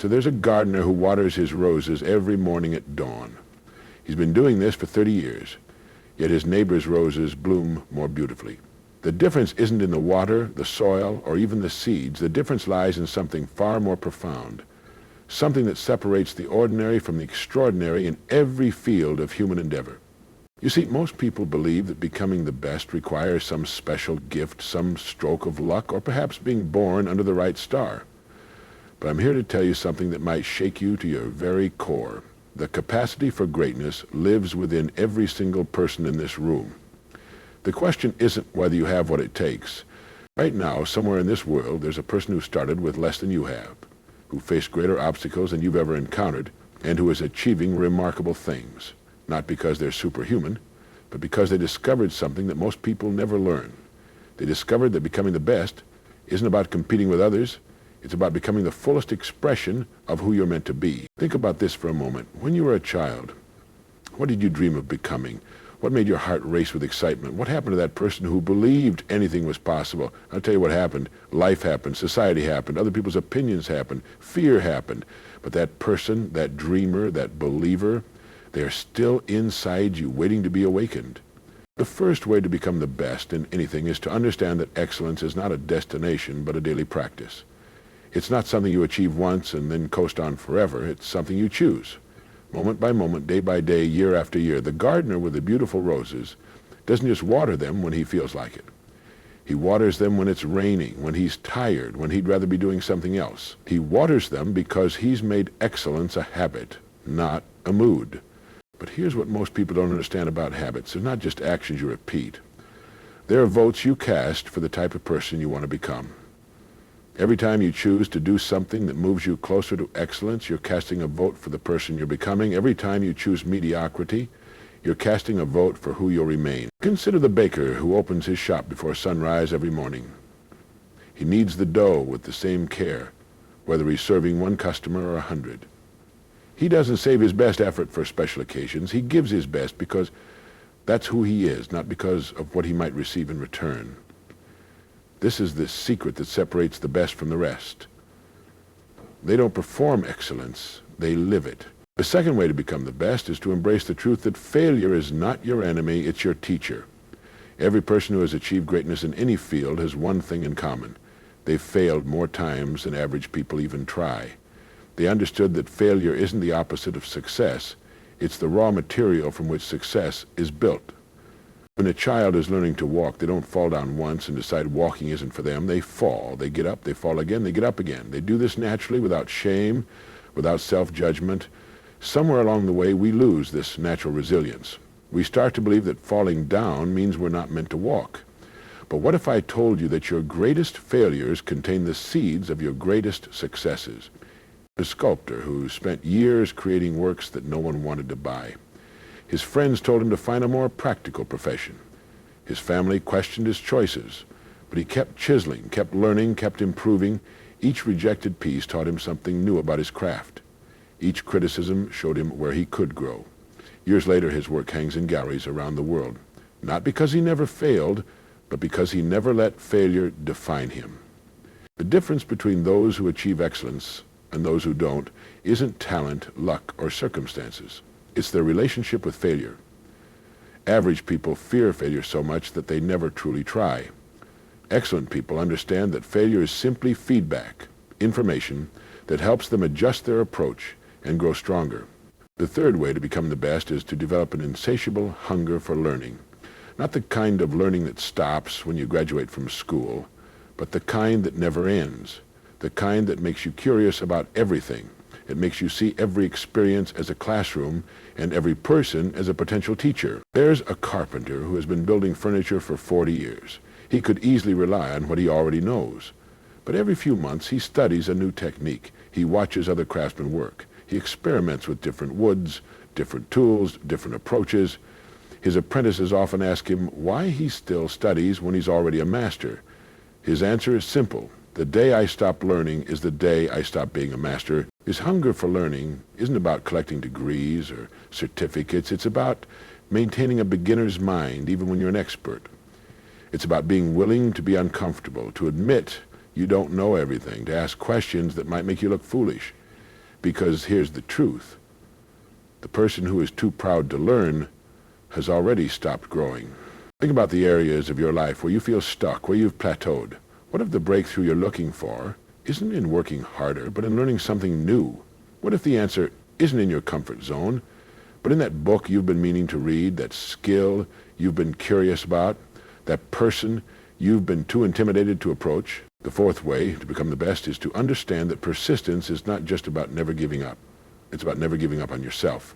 So there's a gardener who waters his roses every morning at dawn. He's been doing this for 30 years, yet his neighbor's roses bloom more beautifully. The difference isn't in the water, the soil, or even the seeds. The difference lies in something far more profound, something that separates the ordinary from the extraordinary in every field of human endeavor. You see, most people believe that becoming the best requires some special gift, some stroke of luck, or perhaps being born under the right star. But I'm here to tell you something that might shake you to your very core. The capacity for greatness lives within every single person in this room. The question isn't whether you have what it takes. Right now, somewhere in this world, there's a person who started with less than you have, who faced greater obstacles than you've ever encountered, and who is achieving remarkable things. Not because they're superhuman, but because they discovered something that most people never learn. They discovered that becoming the best isn't about competing with others. It's about becoming the fullest expression of who you're meant to be. Think about this for a moment. When you were a child, what did you dream of becoming? What made your heart race with excitement? What happened to that person who believed anything was possible? I'll tell you what happened. Life happened, society happened, other people's opinions happened, fear happened. But that person, that dreamer, that believer, they're still inside you, waiting to be awakened. The first way to become the best in anything is to understand that excellence is not a destination, but a daily practice. It's not something you achieve once and then coast on forever. It's something you choose. Moment by moment, day by day, year after year. The gardener with the beautiful roses doesn't just water them when he feels like it. He waters them when it's raining, when he's tired, when he'd rather be doing something else. He waters them because he's made excellence a habit, not a mood. But here's what most people don't understand about habits. They're not just actions you repeat. They're votes you cast for the type of person you want to become. Every time you choose to do something that moves you closer to excellence, you're casting a vote for the person you're becoming. Every time you choose mediocrity, you're casting a vote for who you'll remain. Consider the baker who opens his shop before sunrise every morning. He kneads the dough with the same care, whether he's serving one customer or 100. He doesn't save his best effort for special occasions. He gives his best because that's who he is, not because of what he might receive in return. This is the secret that separates the best from the rest. They don't perform excellence, they live it. The second way to become the best is to embrace the truth that failure is not your enemy, it's your teacher. Every person who has achieved greatness in any field has one thing in common. They've failed more times than average people even try. They understood that failure isn't the opposite of success, it's the raw material from which success is built. When a child is learning to walk, they don't fall down once and decide walking isn't for them. They fall, they get up, they fall again, they get up again. They do this naturally, without shame, without self-judgment. Somewhere along the way, we lose this natural resilience. We start to believe that falling down means we're not meant to walk. But what if I told you that your greatest failures contain the seeds of your greatest successes? A sculptor who spent years creating works that no one wanted to buy. His friends told him to find a more practical profession. His family questioned his choices, but he kept chiseling, kept learning, kept improving. Each rejected piece taught him something new about his craft. Each criticism showed him where he could grow. Years later, his work hangs in galleries around the world, not because he never failed, but because he never let failure define him. The difference between those who achieve excellence and those who don't isn't talent, luck, or circumstances. It's their relationship with failure. Average people fear failure so much that they never truly try. Excellent people understand that failure is simply feedback, information that helps them adjust their approach and grow stronger. The third way to become the best is to develop an insatiable hunger for learning. Not the kind of learning that stops when you graduate from school, but the kind that never ends. The kind that makes you curious about everything. It makes you see every experience as a classroom and every person as a potential teacher. There's a carpenter who has been building furniture for 40 years. He could easily rely on what he already knows. But every few months he studies a new technique. He watches other craftsmen work. He experiments with different woods, different tools, different approaches. His apprentices often ask him why he still studies when he's already a master. His answer is simple. The day I stop learning is the day I stop being a master. His hunger for learning isn't about collecting degrees or certificates. It's about maintaining a beginner's mind even when you're an expert. It's about being willing to be uncomfortable, to admit you don't know everything, to ask questions that might make you look foolish. Because here's the truth. The person who is too proud to learn has already stopped growing. Think about the areas of your life where you feel stuck, where you've plateaued. What if the breakthrough you're looking for isn't in working harder, but in learning something new? What if the answer isn't in your comfort zone, but in that book you've been meaning to read, that skill you've been curious about, that person you've been too intimidated to approach? The fourth way to become the best is to understand that persistence is not just about never giving up. It's about never giving up on yourself.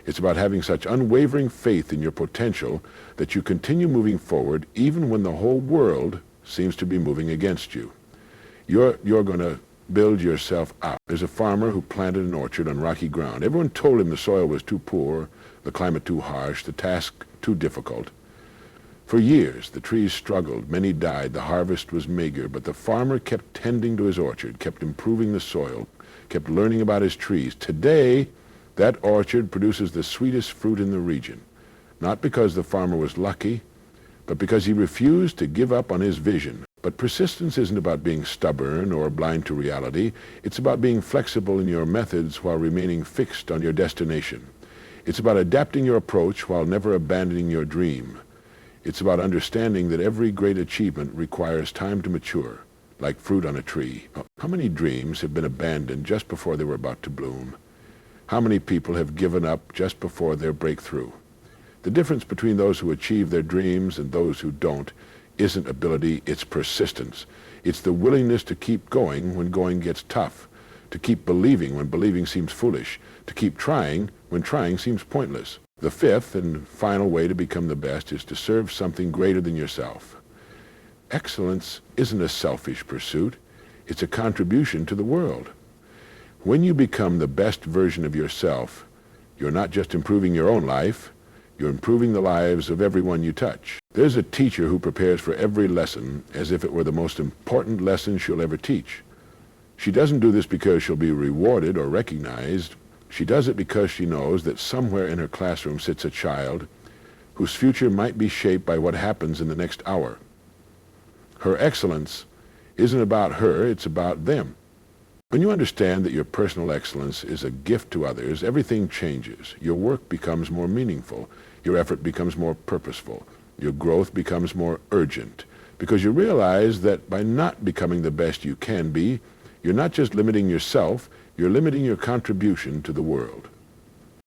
It's about having such unwavering faith in your potential that you continue moving forward even when the whole world seems to be moving against you. You're going to build yourself up. There's a farmer who planted an orchard on rocky ground. Everyone told him the soil was too poor, the climate too harsh, the task too difficult. For years, the trees struggled, many died, the harvest was meager, but the farmer kept tending to his orchard, kept improving the soil, kept learning about his trees. Today, that orchard produces the sweetest fruit in the region, not because the farmer was lucky, but because he refused to give up on his vision. But persistence isn't about being stubborn or blind to reality. It's about being flexible in your methods while remaining fixed on your destination. It's about adapting your approach while never abandoning your dream. It's about understanding that every great achievement requires time to mature, like fruit on a tree. How many dreams have been abandoned just before they were about to bloom? How many people have given up just before their breakthrough? The difference between those who achieve their dreams and those who don't isn't ability, it's persistence. It's the willingness to keep going when going gets tough, to keep believing when believing seems foolish, to keep trying when trying seems pointless. The fifth and final way to become the best is to serve something greater than yourself. Excellence isn't a selfish pursuit, it's a contribution to the world. When you become the best version of yourself, you're not just improving your own life, you're improving the lives of everyone you touch. There's a teacher who prepares for every lesson as if it were the most important lesson she'll ever teach. She doesn't do this because she'll be rewarded or recognized. She does it because she knows that somewhere in her classroom sits a child whose future might be shaped by what happens in the next hour. Her excellence isn't about her, it's about them. When you understand that your personal excellence is a gift to others, everything changes. Your work becomes more meaningful. Your effort becomes more purposeful. Your growth becomes more urgent. Because you realize that by not becoming the best you can be, you're not just limiting yourself, you're limiting your contribution to the world.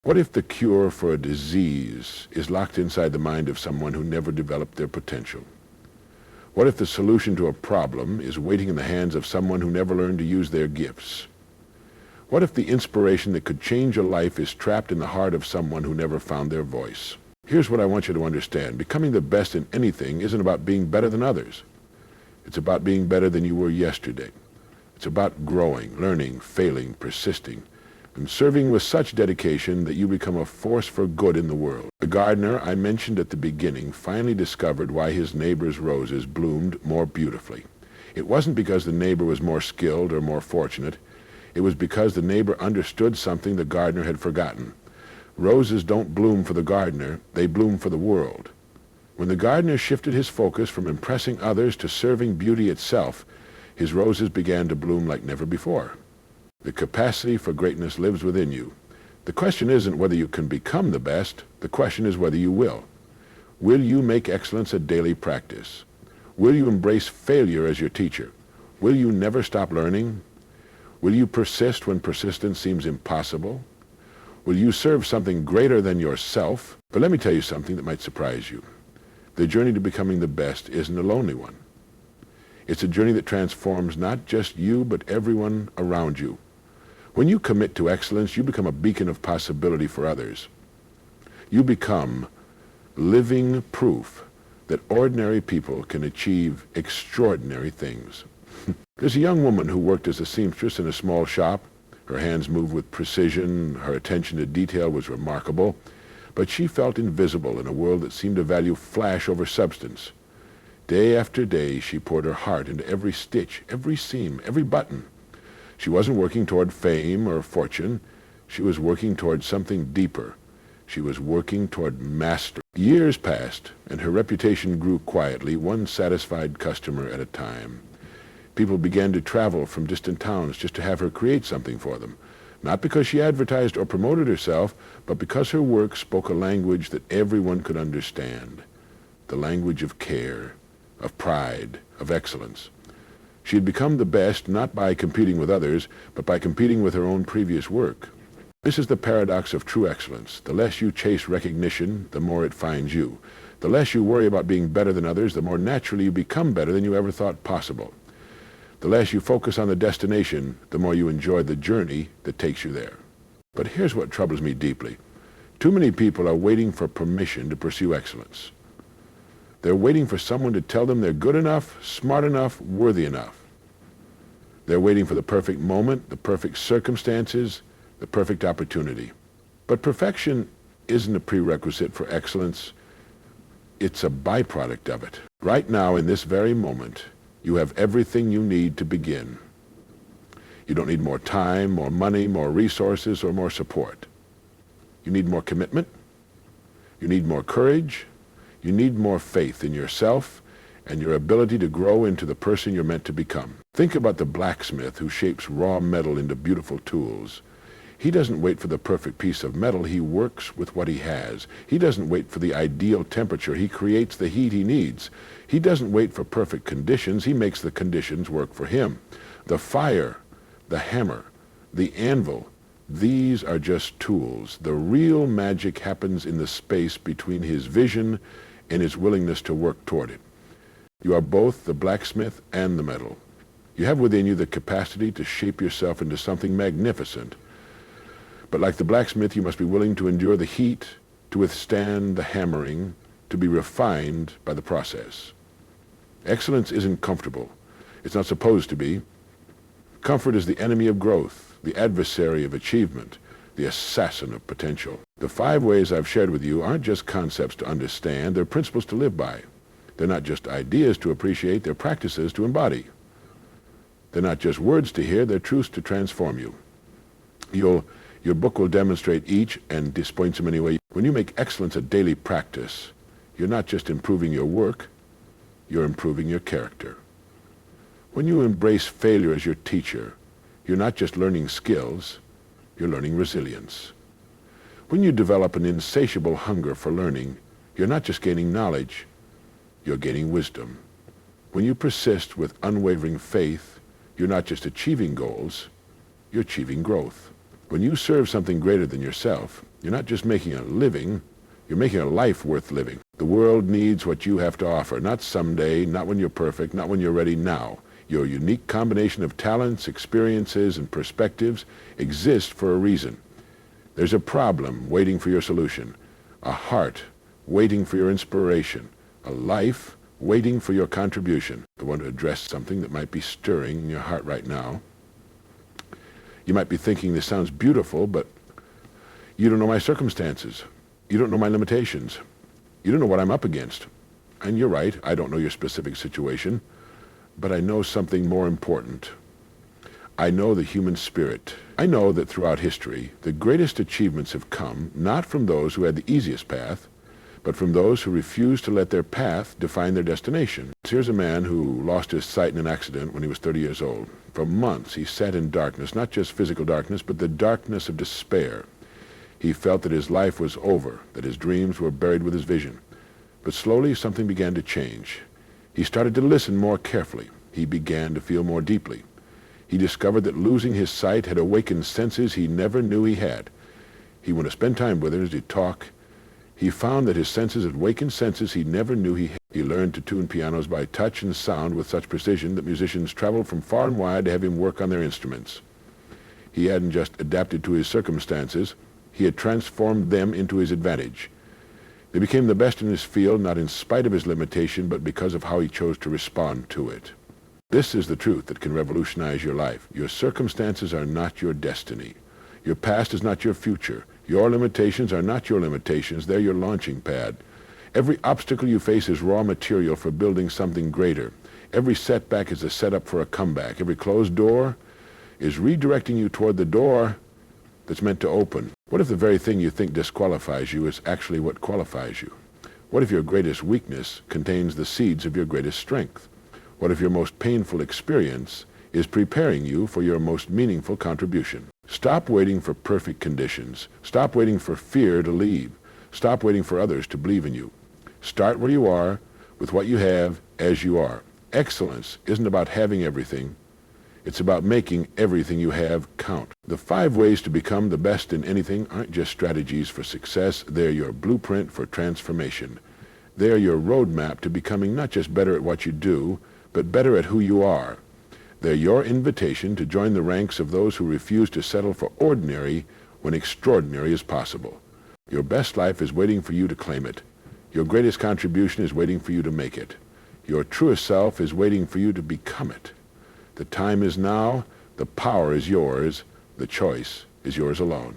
What if the cure for a disease is locked inside the mind of someone who never developed their potential? What if the solution to a problem is waiting in the hands of someone who never learned to use their gifts? What if the inspiration that could change a life is trapped in the heart of someone who never found their voice? Here's what I want you to understand. Becoming the best in anything isn't about being better than others. It's about being better than you were yesterday. It's about growing, learning, failing, persisting, and serving with such dedication that you become a force for good in the world. The gardener I mentioned at the beginning finally discovered why his neighbor's roses bloomed more beautifully. It wasn't because the neighbor was more skilled or more fortunate. It was because the neighbor understood something the gardener had forgotten. Roses don't bloom for the gardener, they bloom for the world. When the gardener shifted his focus from impressing others to serving beauty itself, his roses began to bloom like never before. The capacity for greatness lives within you. The question isn't whether you can become the best, the question is whether you will. Will you make excellence a daily practice? Will you embrace failure as your teacher? Will you never stop learning? Will you persist when persistence seems impossible? Will you serve something greater than yourself? But let me tell you something that might surprise you. The journey to becoming the best isn't a lonely one. It's a journey that transforms not just you, but everyone around you. When you commit to excellence, you become a beacon of possibility for others. You become living proof that ordinary people can achieve extraordinary things. There's a young woman who worked as a seamstress in a small shop. Her hands moved with precision, her attention to detail was remarkable, but she felt invisible in a world that seemed to value flash over substance. Day after day, she poured her heart into every stitch, every seam, every button. She wasn't working toward fame or fortune. She was working toward something deeper. She was working toward mastery. Years passed, and her reputation grew quietly, one satisfied customer at a time. People began to travel from distant towns just to have her create something for them. not because she advertised or promoted herself, but because her work spoke a language that everyone could understand, the language of care, of pride, of excellence. She had become the best not by competing with others, but by competing with her own previous work. This is the paradox of true excellence. The less you chase recognition, the more it finds you. The less you worry about being better than others, the more naturally you become better than you ever thought possible. The less you focus on the destination, the more you enjoy the journey that takes you there. But here's what troubles me deeply. Too many people are waiting for permission to pursue excellence. They're waiting for someone to tell them they're good enough, smart enough, worthy enough. They're waiting for the perfect moment, the perfect circumstances, the perfect opportunity. But perfection isn't a prerequisite for excellence. It's a byproduct of it. Right now, in this very moment, you have everything you need to begin. You don't need more time, more money, more resources, or more support. You need more commitment. You need more courage. You need more faith in yourself and your ability to grow into the person you're meant to become. Think about the blacksmith who shapes raw metal into beautiful tools. He doesn't wait for the perfect piece of metal. He works with what he has. He doesn't wait for the ideal temperature. He creates the heat he needs. He doesn't wait for perfect conditions. He makes the conditions work for him. The fire, the hammer, the anvil, these are just tools. The real magic happens in the space between his vision and his willingness to work toward it. You are both the blacksmith and the metal. You have within you the capacity to shape yourself into something magnificent. But like the blacksmith, you must be willing to endure the heat, to withstand the hammering, to be refined by the process. Excellence isn't comfortable. It's not supposed to be. Comfort is the enemy of growth, the adversary of achievement, the assassin of potential. The 5 ways I've shared with you aren't just concepts to understand, they're principles to live by. They're not just ideas to appreciate, they're practices to embody. They're not just words to hear, they're truths to transform you. Your book will demonstrate each and disappoint in many ways. When you make excellence a daily practice, you're not just improving your work, you're improving your character. When you embrace failure as your teacher, you're not just learning skills, you're learning resilience. When you develop an insatiable hunger for learning, you're not just gaining knowledge, you're gaining wisdom. When you persist with unwavering faith, you're not just achieving goals, you're achieving growth. When you serve something greater than yourself, you're not just making a living, you're making a life worth living. The world needs what you have to offer, not someday, not when you're perfect, not when you're ready, now. Your unique combination of talents, experiences, and perspectives exists for a reason. There's a problem waiting for your solution, a heart waiting for your inspiration, a life waiting for your contribution. I want to address something that might be stirring in your heart right now. You might be thinking, this sounds beautiful, but you don't know my circumstances. You don't know my limitations. You don't know what I'm up against. And you're right, I don't know your specific situation, but I know something more important. I know the human spirit. I know that throughout history, the greatest achievements have come not from those who had the easiest path, but from those who refused to let their path define their destination. Here's a man who lost his sight in an accident when he was 30 years old. For months, he sat in darkness, not just physical darkness, but the darkness of despair. He felt that his life was over, that his dreams were buried with his vision. But slowly, something began to change. He started to listen more carefully. He began to feel more deeply. He discovered that losing his sight had awakened senses he never knew he had. He went to spend time with her as he'd talk. He found that his senses had awakened senses he never knew he had. He learned to tune pianos by touch and sound with such precision that musicians traveled from far and wide to have him work on their instruments. He hadn't just adapted to his circumstances, he had transformed them into his advantage. They became the best in his field, not in spite of his limitation, but because of how he chose to respond to it. This is the truth that can revolutionize your life. Your circumstances are not your destiny. Your past is not your future. Your limitations are not your limitations. They're your launching pad. Every obstacle you face is raw material for building something greater. Every setback is a setup for a comeback. Every closed door is redirecting you toward the door that's meant to open. What if the very thing you think disqualifies you is actually what qualifies you? What if your greatest weakness contains the seeds of your greatest strength? What if your most painful experience is preparing you for your most meaningful contribution? Stop waiting for perfect conditions. Stop waiting for fear to leave. Stop waiting for others to believe in you. Start where you are, with what you have, as you are. Excellence isn't about having everything. It's about making everything you have count. The 5 ways to become the best in anything aren't just strategies for success. They're your blueprint for transformation. They are your roadmap to becoming not just better at what you do, but better at who you are. They're your invitation to join the ranks of those who refuse to settle for ordinary when extraordinary is possible. Your best life is waiting for you to claim it. Your greatest contribution is waiting for you to make it. Your truest self is waiting for you to become it. The time is now. The power is yours. The choice is yours alone.